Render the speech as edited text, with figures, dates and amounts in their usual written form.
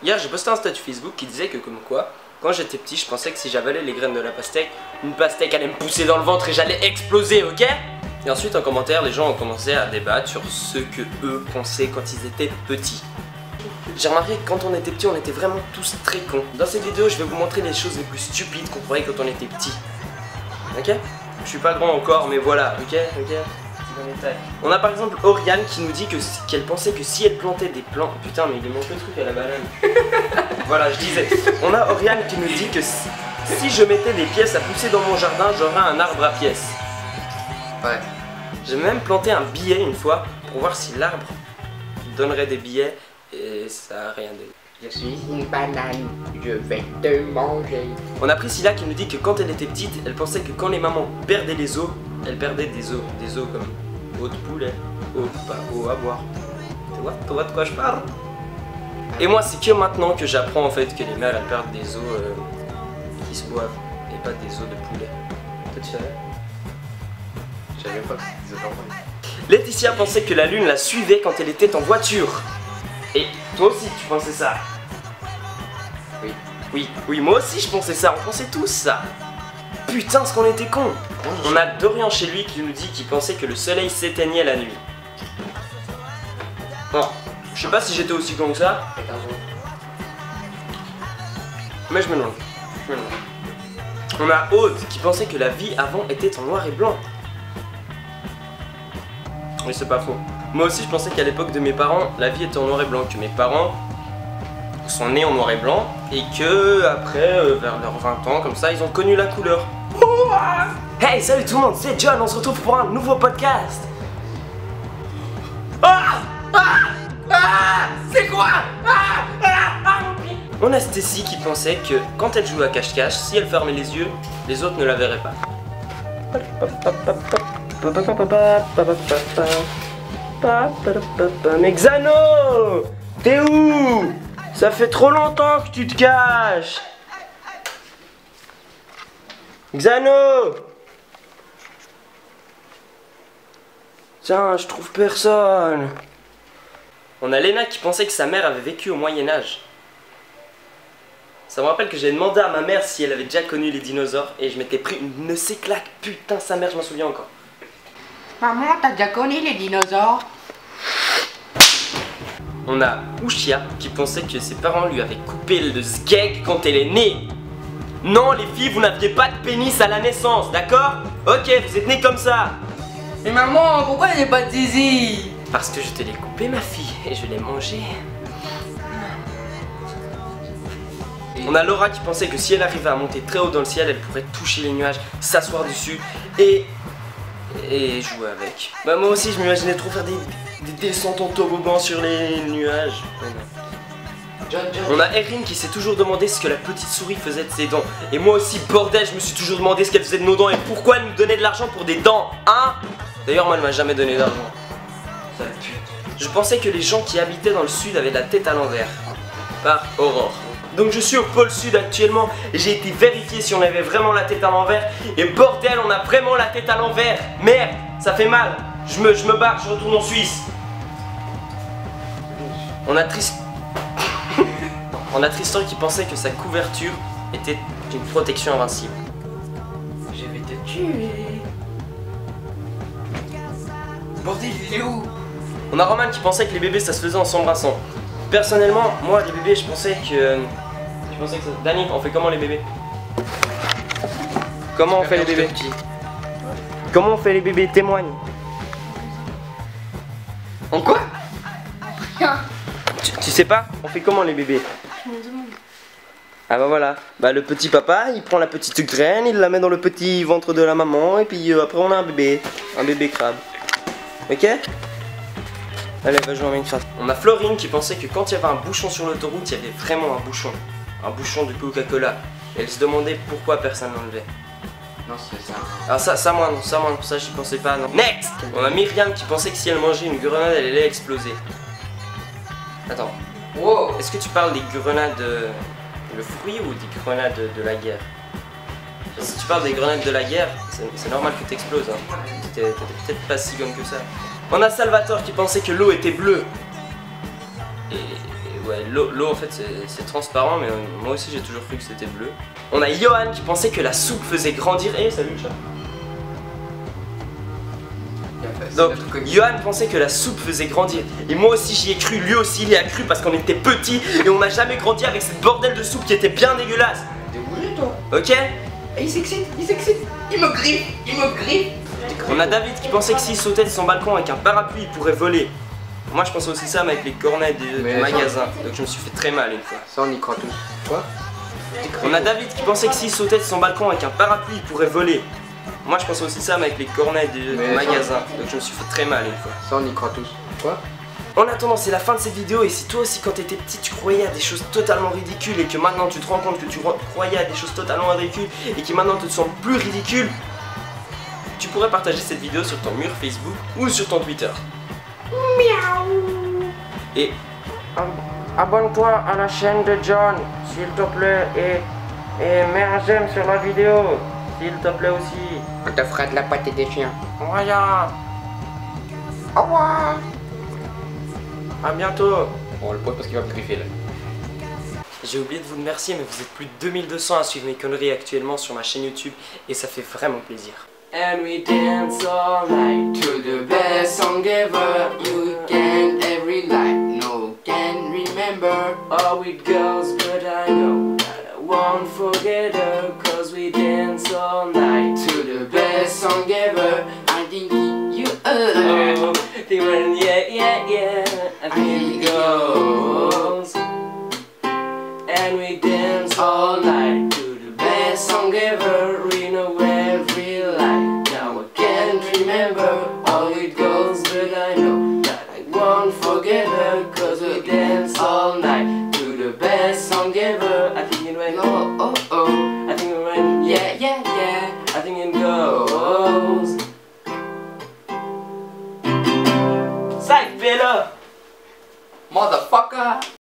Hier j'ai posté un statut Facebook qui disait que comme quoi, quand j'étais petit je pensais que si j'avalais les graines de la pastèque, une pastèque allait me pousser dans le ventre et j'allais exploser, ok? Et ensuite en commentaire les gens ont commencé à débattre sur ce que eux pensaient quand ils étaient petits. J'ai remarqué que quand on était petit on était vraiment tous très cons. Dans cette vidéo je vais vous montrer les choses les plus stupides qu'on croyait quand on était petit. Ok? Je suis pas grand encore mais voilà, ok? On a par exemple Oriane qui nous dit qu'elle pensait que si elle plantait des plants... Putain mais il manque le truc à la banane. Voilà, je disais. On a Oriane qui nous dit que si je mettais des pièces à pousser dans mon jardin, j'aurais un arbre à pièces. Ouais. J'ai même planté un billet une fois pour voir si l'arbre donnerait des billets et ça a rien donné. Je suis une banane, je vais te manger. On a Priscilla qui nous dit que quand elle était petite, elle pensait que quand les mamans perdaient les os, elles perdaient des os comme eau de poulet, eau à boire. Tu vois de quoi je parle? Et moi c'est que maintenant que j'apprends en fait que les mères elles perdent des os qui se boivent et pas des os de poulet. Toi tu savais? Je savais pas que c'était des enfants. Laetitia pensait que la lune la suivait quand elle était en voiture. Et toi aussi tu pensais ça? Oui, moi aussi je pensais ça, on pensait tous ça. Putain, ce qu'on était cons. On a Dorian chez lui qui nous dit qu'il pensait que le soleil s'éteignait la nuit. Bon, je sais pas si j'étais aussi con que ça. Mais je me demande. On a Aude qui pensait que la vie avant était en noir et blanc. Oui, c'est pas faux. Moi aussi je pensais qu'à l'époque de mes parents, la vie était en noir et blanc, que mes parents sont nés en noir et blanc et que après, vers leurs 20 ans, comme ça, ils ont connu la couleur. Hey, salut tout le monde, c'est John, on se retrouve pour un nouveau podcast. C'est quoi? On a Stacy qui pensait que quand elle jouait à cache-cache, si elle fermait les yeux, les autres ne la verraient pas. Mais Xano, t'es où? Ça fait trop longtemps que tu te caches. Xano! Tiens, je trouve personne. On a Léna qui pensait que sa mère avait vécu au Moyen-Âge. Ça me rappelle que j'ai demandé à ma mère si elle avait déjà connu les dinosaures et je m'étais pris une de ces claques. Putain, sa mère, je m'en souviens encore. Maman, t'as déjà connu les dinosaures? On a Ushia qui pensait que ses parents lui avaient coupé le sgeg quand elle est née. Non, les filles, vous n'aviez pas de pénis à la naissance, d'accord? Ok, vous êtes nés comme ça. Mais maman, pourquoi il n'y a pas de zizi? Parce que je te l'ai coupé, ma fille, et je l'ai mangé. On a Laura qui pensait que si elle arrivait à monter très haut dans le ciel, elle pourrait toucher les nuages, s'asseoir dessus et jouer avec. Bah moi aussi, je m'imaginais trop faire des descentes en toboggan sur les nuages. On a Erin qui s'est toujours demandé ce que la petite souris faisait de ses dents. Et moi aussi, bordel, je me suis toujours demandé ce qu'elle faisait de nos dents et pourquoi elle nous donnait de l'argent pour des dents, hein? D'ailleurs, moi, elle m'a jamais donné d'argent. Sale pute. Je pensais que les gens qui habitaient dans le sud avaient la tête à l'envers. Par Aurore. Donc je suis au pôle sud actuellement et j'ai été vérifié si on avait vraiment la tête à l'envers. Et bordel, on a vraiment la tête à l'envers. Merde, ça fait mal. Je me barre, je retourne en Suisse. On a Tristan qui pensait que sa couverture était une protection invincible. Je vais te tuer. Bordel, il est où? On a Roman qui pensait que les bébés ça se faisait en s'embrassant. Personnellement, moi les bébés je pensais que ça... Dani, on fait comment les bébés? Comment on fait les bébés? Comment on fait les bébés? Témoigne. En quoi? Tu sais pas? On fait comment les bébés? Ah bah voilà, bah le petit papa il prend la petite graine, il la met dans le petit ventre de la maman et puis après on a un bébé crabe. Ok? Allez, va jouer à Minecraft. On a Florine qui pensait que quand il y avait un bouchon sur l'autoroute, il y avait vraiment un bouchon de Coca-Cola. Et elle se demandait pourquoi personne l'enlevait. Non, c'est ça. Alors ça moi non, ça j'y pensais pas non. Next! On a Myriam qui pensait que si elle mangeait une grenade, elle allait exploser. Attends. Wow. Est-ce que tu parles des grenades le fruit ou des grenades de la guerre? Si tu parles des grenades de la guerre, c'est normal que t'exploses. Hein. T'es peut-être pas si gomme que ça. On a Salvatore qui pensait que l'eau était bleue. Et ouais, l'eau en fait c'est transparent, mais moi aussi j'ai toujours cru que c'était bleu. On a Johan qui pensait que la soupe faisait grandir. Eh, salut le chat. Donc, Johan pensait que la soupe faisait grandir. Et moi aussi j'y ai cru, lui aussi il y a cru parce qu'on était petits et on n'a jamais grandi avec cette bordel de soupe qui était bien dégueulasse. T'es bougé toi? Ok? Et il s'excite, il me griffe. On a David qui pensait que s'il sautait de son balcon avec un parapluie il pourrait voler. Moi je pensais aussi ça mais avec les cornets du magasin. Donc je me suis fait très mal une fois. Ça on y croit tous. Quoi? On a David qui pensait que s'il sautait de son balcon avec un parapluie il pourrait voler. Moi je pensais aussi ça mais avec les cornets du magasin. Donc je me suis fait très mal une fois. Ça on y croit tous. Quoi? En attendant, c'est la fin de cette vidéo et si toi aussi quand t'étais petit tu croyais à des choses totalement ridicules et que maintenant tu te rends compte que tu croyais à des choses totalement ridicules et qui maintenant te semblent plus ridicules, tu pourrais partager cette vidéo sur ton mur Facebook ou sur ton Twitter. Miaou. Et abonne-toi à la chaîne de John s'il te plaît et mets un j'aime sur la vidéo s'il te plaît aussi. On te fera de la pâte et des chiens. Voilà. Au revoir. À bientôt. On le pose parce qu'il va me griffer là. J'ai oublié de vous remercier, mais vous êtes plus de 2200 à suivre mes conneries actuellement sur ma chaîne YouTube et ça fait vraiment plaisir. And we dance all night to the best song ever. You can every life, no can remember. Oh, it goes, but I know that I won't forget her. Cause we dance all night To the best song ever. I think you oh, they went, yeah, I think it goes. And we dance all night to the best song ever. We know every line. Now I can't remember how it goes, but I know that I won't forget her. Cause we dance all night to the best song ever. I think it went, oh. I think it went, yeah, I think it goes. Psych, fella! Motherfucker!